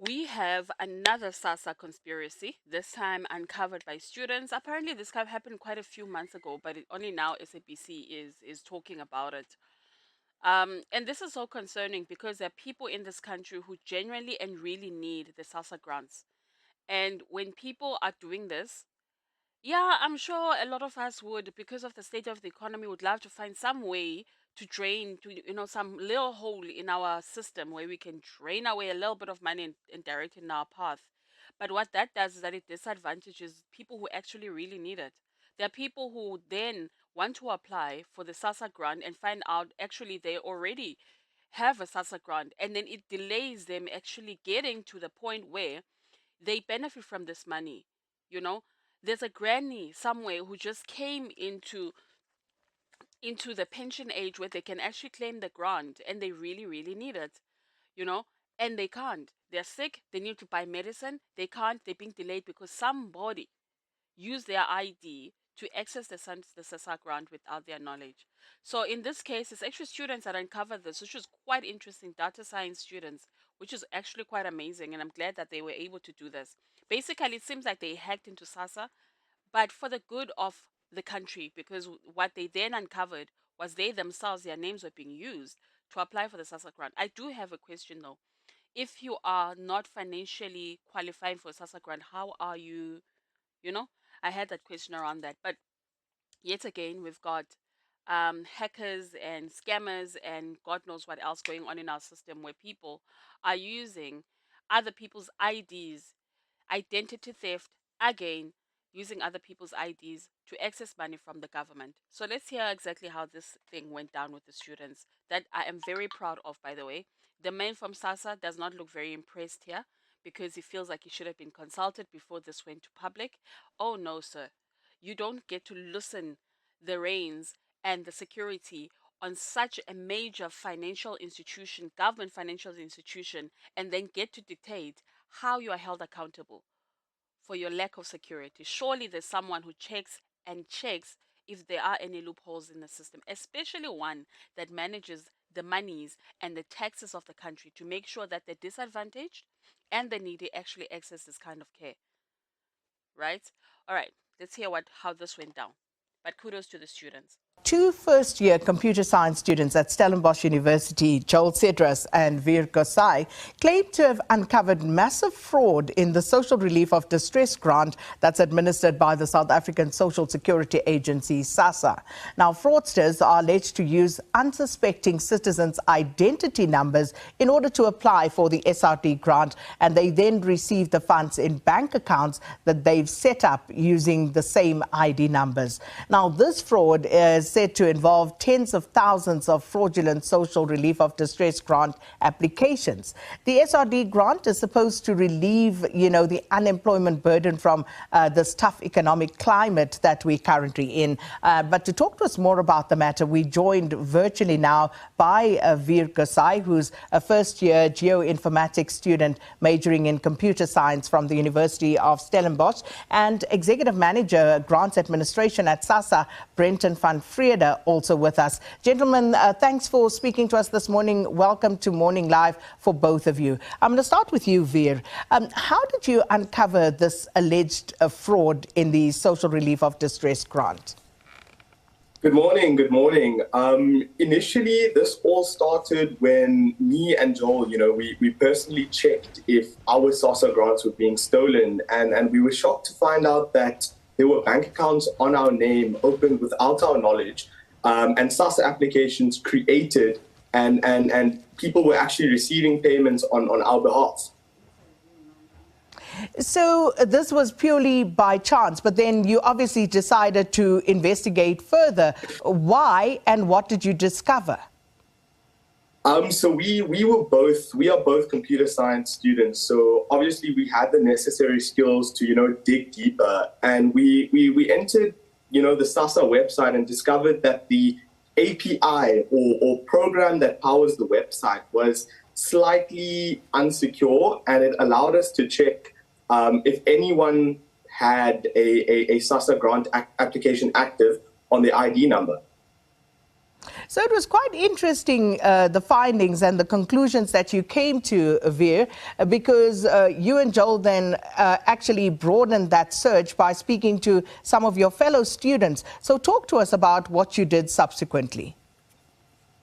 We have another SASSA conspiracy, this time uncovered by students. Apparently, this happened quite a few months ago, but only now SABC is talking about it. And this is so concerning because there are people in this country who genuinely and really need the SASSA grants. And when people are doing this, yeah, I'm sure a lot of us would, because of the state of the economy, would love to find some way to drain, some little hole in our system where we can drain away a little bit of money and direct it in our path. But what that does is that it disadvantages people who actually really need it. There are people who then want to apply for the SASSA grant and find out actually they already have a SASSA grant, and then it delays them actually getting to the point where they benefit from this money. You know, there's a granny somewhere who just came into the pension age where they can actually claim the grant and they really, really need it, you know, and they can't. They're sick, they need to buy medicine, they can't, they're being delayed because somebody use their ID to access the SASSA grant without their knowledge. So in this case, it's actually students that uncovered this, which is quite interesting, data science students, which is actually quite amazing. And I'm glad that they were able to do this. Basically, it seems like they hacked into SASSA, but for the good of the country, because what they then uncovered was they themselves, their names were being used to apply for the SASSA grant. I do have a question though. If you are not financially qualifying for a SASSA grant, how are you, you know? I had that question around that. But yet again, we've got hackers and scammers and God knows what else going on in our system where people are using other people's IDs, identity theft, again, using other people's IDs to access money from the government. So let's hear exactly how this thing went down with the students that I am very proud of, by the way. The man from SASSA does not look very impressed here because he feels like he should have been consulted before this went to public. Oh no, sir. You don't get to loosen the reins and the security on such a major financial institution, government financial institution, and then get to dictate how you are held accountable for your lack of security. Surely there's someone who checks and checks if there are any loopholes in the system, especially one that manages the monies and the taxes of the country to make sure that the disadvantaged and the needy actually access this kind of care. Right? All right. Let's hear how this went down. But kudos to the students. Two first-year computer science students at Stellenbosch University, Joel Cedras and Veer Gosai, claim to have uncovered massive fraud in the Social Relief of Distress grant that's administered by the South African Social Security Agency, SASSA. Now, fraudsters are alleged to use unsuspecting citizens' identity numbers in order to apply for the SRD grant, and they then receive the funds in bank accounts that they've set up using the same ID numbers. Now, this fraud is said to involve tens of thousands of fraudulent social relief of distress grant applications. The SRD grant is supposed to relieve, the unemployment burden from this tough economic climate that we're currently in. But to talk to us more about the matter, we joined virtually now by Veer Gosai, who's a first-year geoinformatics student majoring in computer science from the University of Stellenbosch, and Executive Manager Grants Administration at SASSA, Brenton van Vrede, also with us. Gentlemen, thanks for speaking to us this morning. Welcome to Morning Live for both of you. I'm going to start with you, Veer. How did you uncover this alleged fraud in the Social Relief of Distress grant? Good morning. Good morning. Initially, this all started when me and Joel, we personally checked if our SASSA grants were being stolen, and we were shocked to find out that there were bank accounts on our name opened without our knowledge, and SASSA applications created, and people were actually receiving payments on our behalf. So this was purely by chance, but then you obviously decided to investigate further. Why and what did you discover? So we are both computer science students. So obviously we had the necessary skills to, dig deeper. And we entered, the SASSA website and discovered that the API or program that powers the website was slightly unsecure, and it allowed us to check if anyone had a SASSA grant application active on the ID number. So it was quite interesting, the findings and the conclusions that you came to, Veer, because you and Joel then actually broadened that search by speaking to some of your fellow students. So talk to us about what you did subsequently.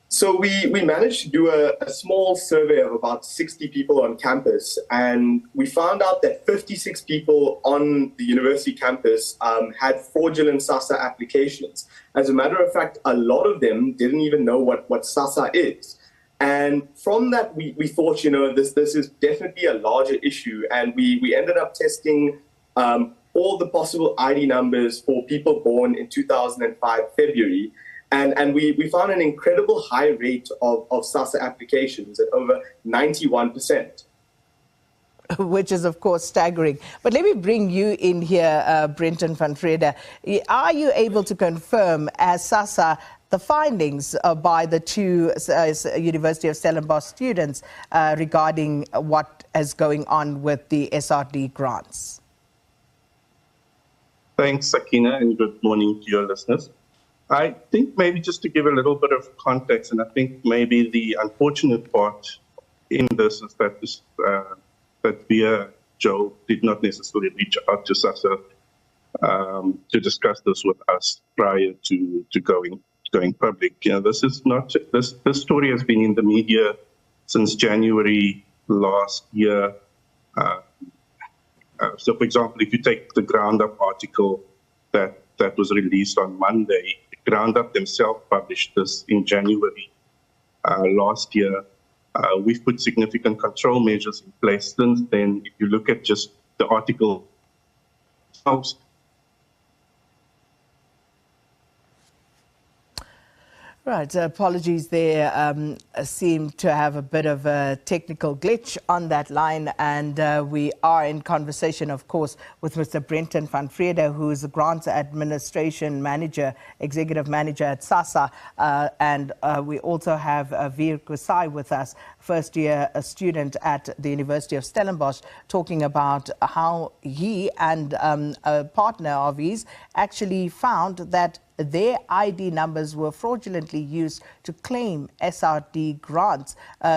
So we managed to do a small survey of about 60 people on campus, and we found out that 56 people on the university campus had fraudulent SASSA applications. As a matter of fact, a lot of them didn't even know what SASSA is. And from that, we thought, this is definitely a larger issue, and we ended up testing all the possible ID numbers for people born in 2005 February. And we found an incredible high rate of SASSA applications at over 91%. Which is, of course, staggering. But let me bring you in here, Brenton van Vrede. Are you able to confirm, as SASSA, the findings by the two University of Stellenbosch students regarding what is going on with the SRD grants? Thanks, Sakina, and good morning to your listeners. I think maybe just to give a little bit of context, and I think maybe the unfortunate part in this is that that Via Joe did not necessarily reach out to SASSA to discuss this with us prior to going public. This is not this story has been in the media since January last year. So, for example, if you take the Ground Up article that was released on Monday, Ground Up themselves published this in January last year. We've put significant control measures in place since then. If you look at just the article themselves, Right, apologies there. Seem to have a bit of a technical glitch on that line, and we are in conversation, of course, with Mr. Brenton van Vrede, who is the Grants Administration Manager, Executive Manager at SASSA, and we also have Veer Kusai with us, first-year student at the University of Stellenbosch, talking about how he and a partner of his actually found that their ID numbers were fraudulently used to claim SRD grants.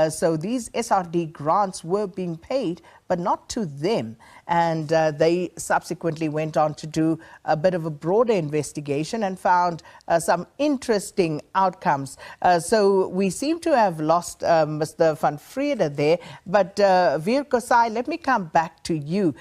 So these SRD grants were being paid, but not to them. And they subsequently went on to do a bit of a broader investigation and found some interesting outcomes. So we seem to have lost Mr. van Vrede there. But Veer Kusai, let me come back to you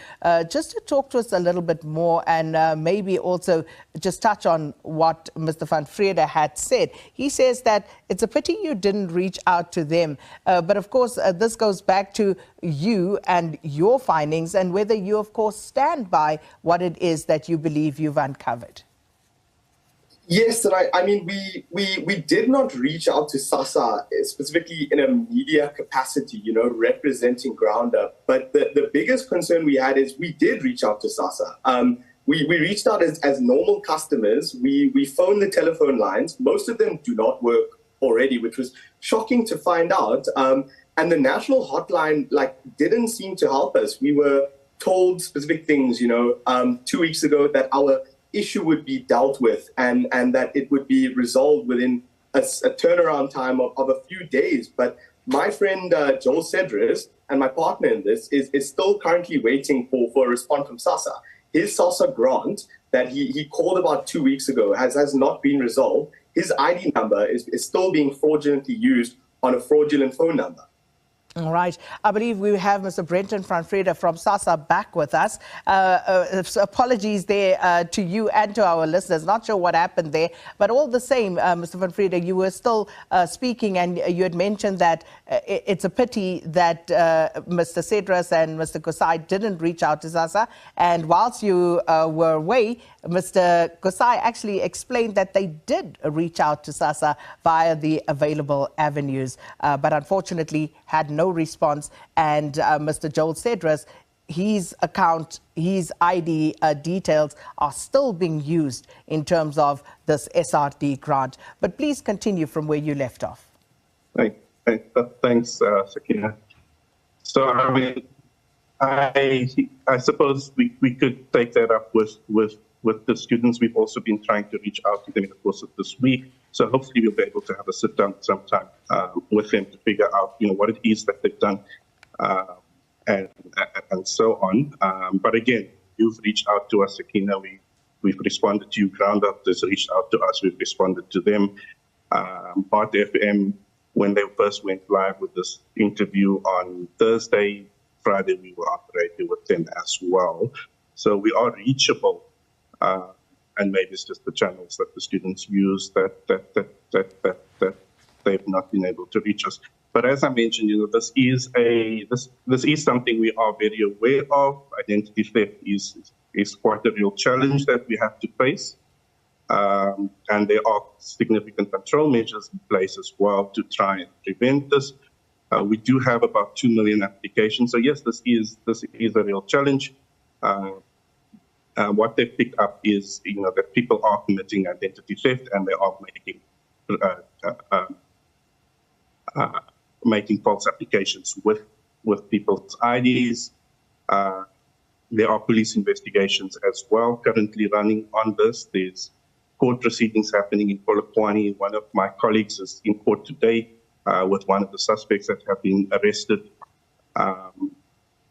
just to talk to us a little bit more, and maybe also just touch on what Mr. van Vrede had said. He says that it's a pity you didn't reach out to them. But of course, this goes back to you and your findings, and whether you, of course, stand by what it is that you believe you've uncovered. Yes, and I mean, we did not reach out to SASSA specifically in a media capacity, representing Ground Up. But the biggest concern we had is we did reach out to SASSA. We reached out as normal customers. We phoned the telephone lines. Most of them do not work already, which was shocking to find out. And the national hotline didn't seem to help us. We were told specific things, 2 weeks ago, that our issue would be dealt with and that it would be resolved within a turnaround time of a few days. But my friend Joel Cedris, and my partner in this, is still currently waiting for a response from SASSA. His SASSA grant that he called about 2 weeks ago has not been resolved. His ID number is still being fraudulently used on a fraudulent phone number. All right. I believe we have Mr. Brenton van Vrede from SASSA back with us. Apologies there to you and to our listeners. Not sure what happened there, but all the same, Mr. van Vrede, you were still speaking, and you had mentioned that it's a pity that Mr. Cedras and Mr. Kusai didn't reach out to SASSA. And whilst you were away, Mr. Kusai actually explained that they did reach out to SASSA via the available avenues, but unfortunately had no response. And Mr. Joel Cedras, his account, his ID details are still being used in terms of this SRD grant. But please continue from where you left off. Thanks, Sakina. So, I mean, I suppose we could take that up with the students. We've also been trying to reach out to them in the course of this week. So hopefully we'll be able to have a sit down sometime with them to figure out, what it is that they've done, um, and and so on. But again, you've reached out to us, Sakina. We've responded to you. Ground Up has reached out to us. We've responded to them. Heart FM, when they first went live with this interview on Thursday, Friday, we were operating with them as well. So we are reachable. And maybe it's just the channels that the students use that they've not been able to reach us. But as I mentioned, this is something we are very aware of. Identity theft is quite a real challenge that we have to face. And there are significant control measures in place as well to try and prevent this. We do have about 2 million applications. So yes, this is a real challenge. What they picked up is, that people are committing identity theft and they are making false applications with people's IDs. There are police investigations as well currently running on this. There's court proceedings happening in Polokwane. One of my colleagues is in court today with one of the suspects that have been arrested.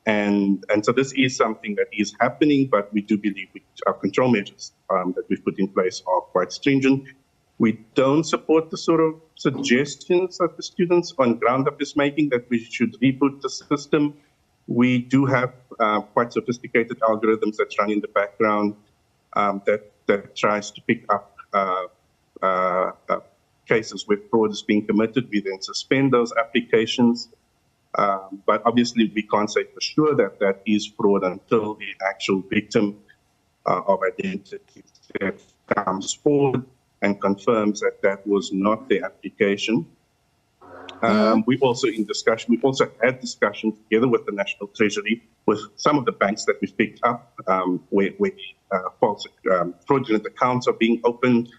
And so this is something that is happening, but we do believe our control measures that we've put in place are quite stringent. We don't support the sort of suggestions that the students on Ground Up is making that we should reboot the system. We do have quite sophisticated algorithms that run in the background that tries to pick up cases where fraud is being committed. We then suspend those applications. But obviously, we can't say for sure that that is fraud until the actual victim of identity theft comes forward and confirms that that was not their application. We've also had discussions together with the National Treasury with some of the banks that we've picked up where false fraudulent accounts are being opened.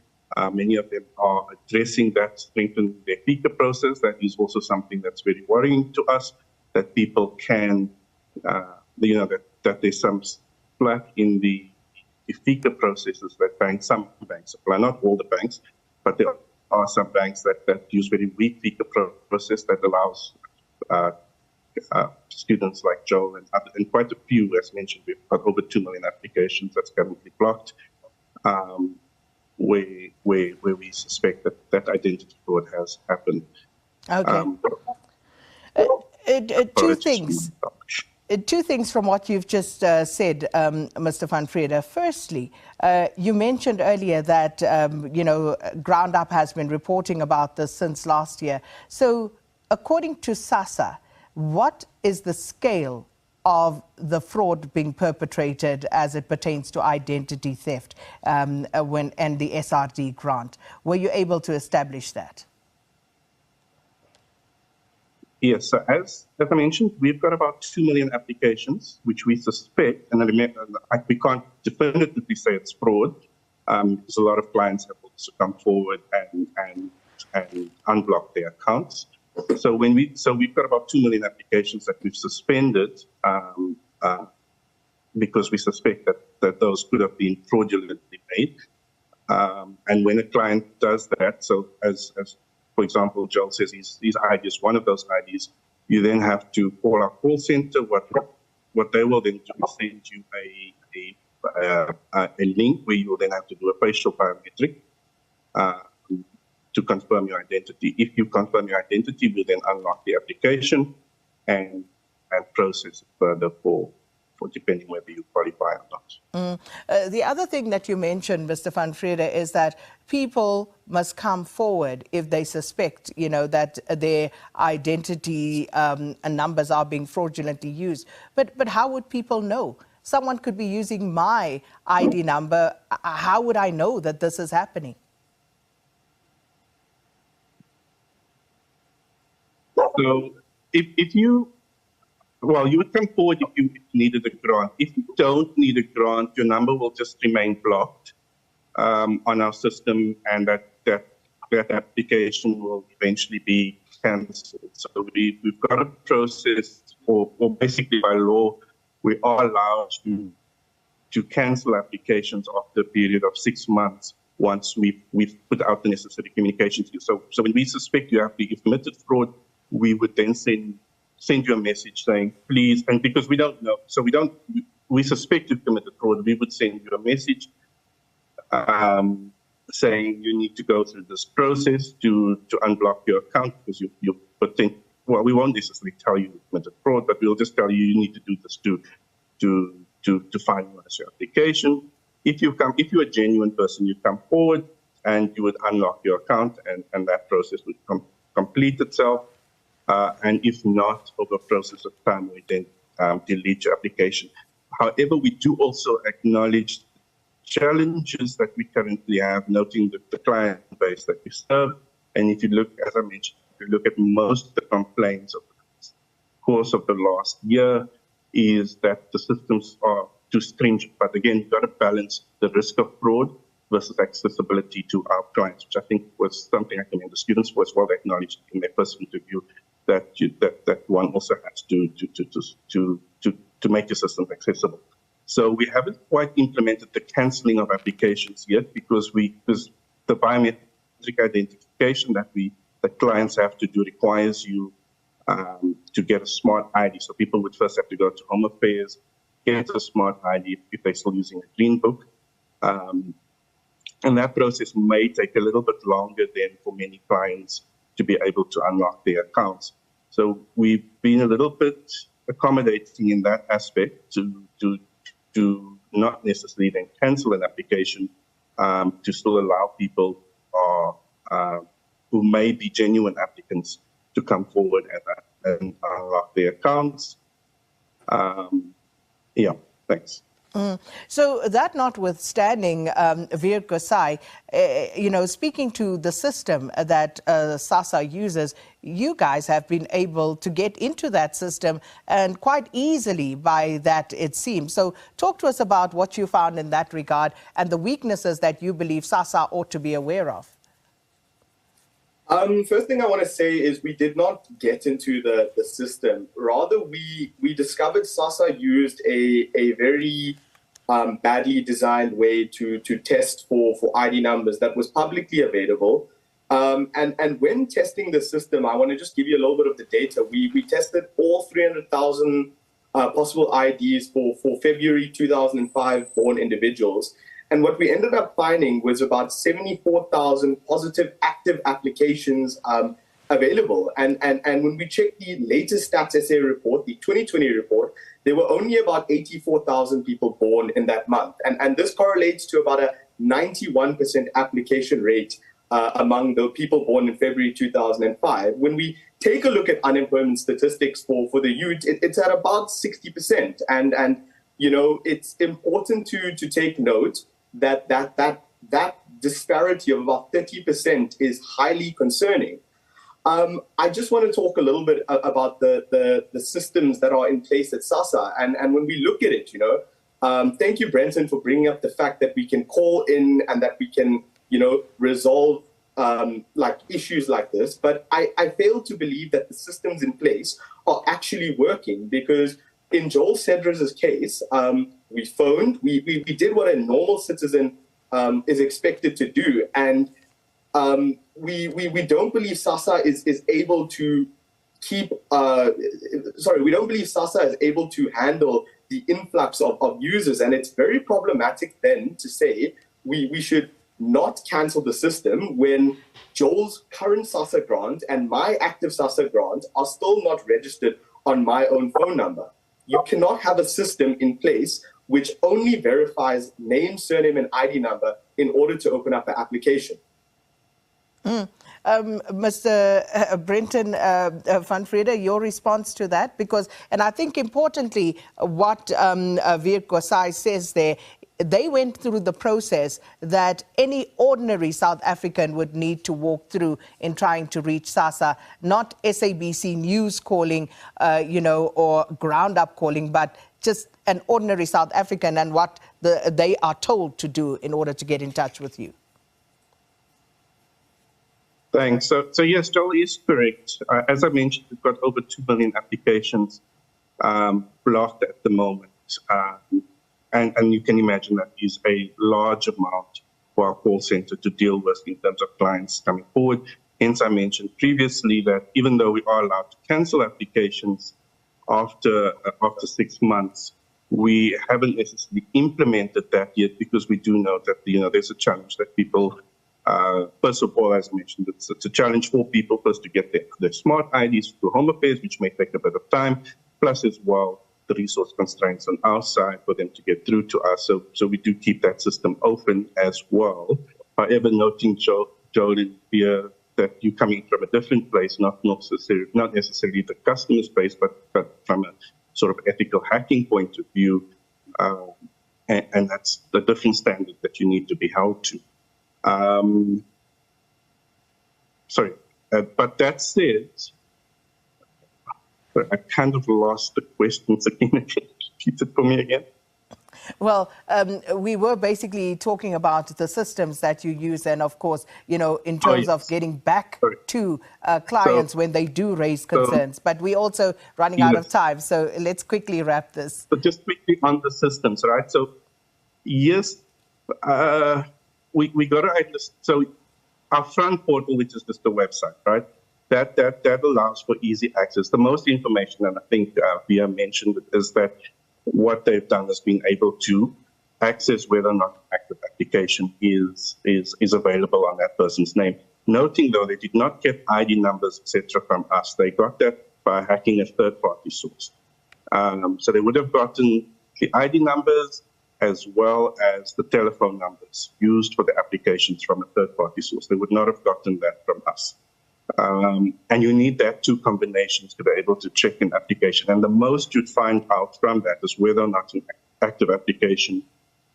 Many of them are addressing that, strengthening their FICA process. That is also something that's very worrying to us, that people can, that there's some slack in the FICA processes that some banks apply, not all the banks, but there are some banks that use very weak FICA process that allows students like Joel and quite a few, as mentioned, we've got over 2 million applications that's currently blocked. Where we suspect that identity fraud has happened. Okay. Two things from what you've just said, Mr. Van Vrede. Firstly, you mentioned earlier that, Ground Up has been reporting about this since last year. So according to SASSA, what is the scale of the fraud being perpetrated as it pertains to identity theft and the SRD grant? Were you able to establish that? Yes, so as I mentioned, we've got about 2 million applications, which we suspect, and we can't definitively say it's fraud, because a lot of clients have also come forward and unblock their accounts. So we've got about 2 million applications that we've suspended because we suspect that those could have been fraudulently made. And when a client does that, so as for example, Joel says his ID is one of those IDs, you then have to call our call center. What they will then do is send you a link where you will then have to do a facial biometric to confirm your identity. If you confirm your identity, we then unlock the application and process it further for depending whether you qualify or not. The other thing that you mentioned, Mr. Van Vrede, is that people must come forward if they suspect, that their identity numbers are being fraudulently used. But how would people know? Someone could be using my ID number. How would I know that this is happening? So if you would come forward if you needed a grant. If you don't need a grant, your number will just remain blocked on our system, and that application will eventually be cancelled. So we've got a process, or basically by law, we are allowed to cancel applications after a period of 6 months once we've put out the necessary communication to you. So when we suspect you've committed fraud, we would then send you a message saying, please, and because we don't know, so we suspect you've committed fraud, we would send you a message saying you need to go through this process to unblock your account because you potentially, well, we won't necessarily tell you you committed fraud, but we'll just tell you need to do this to finalize your application. If you're a genuine person, you come forward and you would unlock your account and that process would complete itself. And if not, over a process of time, we then delete your application. However, we do also acknowledge challenges that we currently have, noting the client base that we serve. And if you look, as I mentioned, if you look at most of the complaints of the course of the last year, is that the systems are too stringent. But again, you've got to balance the risk of fraud versus accessibility to our clients, which I think was something I commend the students for as well. They acknowledged in their first interview that one also has to make the system accessible. So we haven't quite implemented the cancelling of applications yet because the biometric identification that clients have to do requires you to get a smart ID. So people would first have to go to Home Affairs, get a smart ID if they're still using a green book. And that process may take a little bit longer than for many clients to be able to unlock their accounts. So we've been a little bit accommodating in that aspect to not necessarily then cancel an application, to still allow people who may be genuine applicants to come forward and unlock their accounts. Yeah, thanks. So that notwithstanding, Veer Gosai, speaking to the system that SASSA uses, you guys have been able to get into that system and quite easily by that, it seems. So talk to us about what you found in that regard and the weaknesses that you believe SASSA ought to be aware of. First thing I want to say is we did not get into the system. Rather, we discovered SASSA used a very badly designed way to test for ID numbers that was publicly available. And when testing the system, I want to just give you a little bit of the data. We tested all 300,000 possible IDs for February 2005 born individuals. And what we ended up finding was about 74,000 positive active applications available. And when we checked the latest Stats SA report, the 2020 report, there were only about 84,000 people born in that month. And this correlates to about a 91% application rate among the people born in February 2005. When we take a look at unemployment statistics for the youth, it's at about 60%. And it's important to take note that disparity of about 30% is highly concerning. I just want to talk a little bit about the systems that are in place at SASSA. And when we look at it, thank you, Brenton, for bringing up the fact that we can call in and that we can, resolve issues like this. But I fail to believe that the systems in place are actually working, because in Joel Cedra's case, we phoned, we did what a normal citizen is expected to do. And we don't believe SASSA is able to we don't believe SASSA is able to handle the influx of users. And it's very problematic then to say we should not cancel the system when Joel's current SASSA grant and my active SASSA grant are still not registered on my own phone number. You cannot have a system in place which only verifies name, surname, and ID number in order to open up an application. Mr. Brenton van Vrede, your response to that? Because, and I think importantly, what Veer Gosai says there, they went through the process that any ordinary South African would need to walk through in trying to reach SASSA, not SABC News calling, or ground up calling, but just an ordinary South African and what they are told to do in order to get in touch with you. Thanks. So yes, Joel is correct. As I mentioned, we've got over 2 million applications blocked at the moment. And you can imagine that is a large amount for our call center to deal with in terms of clients coming forward. Hence, I mentioned previously that even though we are allowed to cancel applications after 6 months, we haven't necessarily implemented that yet because we do know that there's a challenge that people. First of all, as I mentioned, it's a challenge for people first to get their smart IDs through Home Affairs, which may take a bit of time, plus as well the resource constraints on our side for them to get through to us. So we do keep that system open as well. However, noting, Jolene, here that you're coming from a different place, not necessarily the customer space, but from a sort of ethical hacking point of view, and that's the different standard that you need to be held to. But that said, I kind of lost the questions again. Can you repeat it for me again? Well, we were basically talking about the systems that you use and, of course, in terms of getting back to clients when they do raise concerns. But we're also running out of time, so let's quickly wrap this. So just quickly on the systems, right? So, yes, we got to understand. So our front portal, which is just the website, right? That allows for easy access. The most information, and I think Via mentioned it, is that what they've done is being able to access whether or not an active application is available on that person's name. Noting, though, they did not get ID numbers, etc., from us. They got that by hacking a third-party source. So they would have gotten the ID numbers as well as the telephone numbers used for the applications from a third-party source. They would not have gotten that from us. And you need that two combinations to be able to check an application. And the most you'd find out from that is whether or not an active application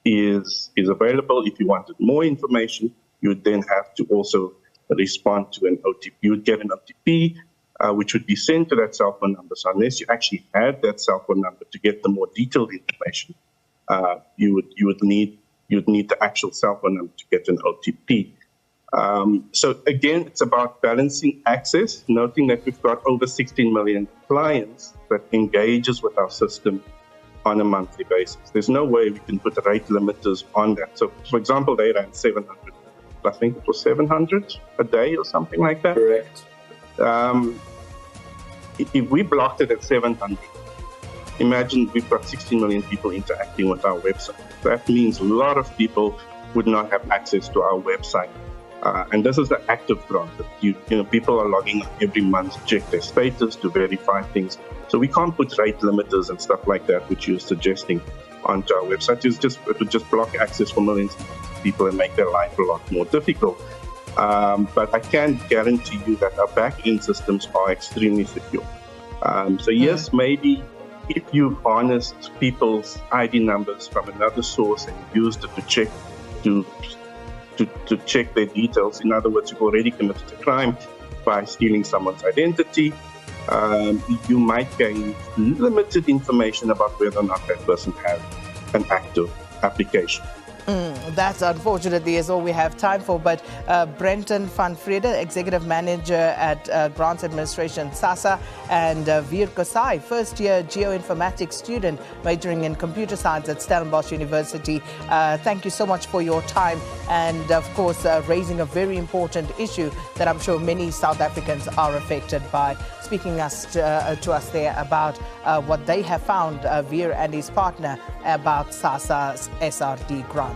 is available. If you wanted more information, you would then have to also respond to an OTP. You would get an OTP, which would be sent to that cell phone number. So unless you actually had that cell phone number to get the more detailed information, you would need the actual cell phone number to get an OTP. So again, it's about balancing access, noting that we've got over 16 million clients that engages with our system on a monthly basis. There's no way we can put rate limiters on that. So, for example, they ran 700, I think it was 700 a day or something like that. Correct. If we blocked it at 700, imagine we've got 16 million people interacting with our website. That means a lot of people would not have access to our website. And this is the active grant. People are logging on every month to check their status, to verify things. So we can't put rate limiters and stuff like that, which you're suggesting, onto our website. It would just block access for millions of people and make their life a lot more difficult. But I can guarantee you that our back-end systems are extremely secure. So yes, maybe if you've harnessed people's ID numbers from another source and used it to check to check their details. In other words, you've already committed a crime by stealing someone's identity. You might gain limited information about whether or not that person has an active application. That's unfortunately is all we have time for. But Brenton van Vrede, Executive Manager at Grants Administration, SASSA, and Veer Kosai, first-year geoinformatics student majoring in computer science at Stellenbosch University. Thank you so much for your time and, of course, raising a very important issue that I'm sure many South Africans are affected by. Speaking to us there about what they have found, Veer and his partner, about SASSA's SRD grants.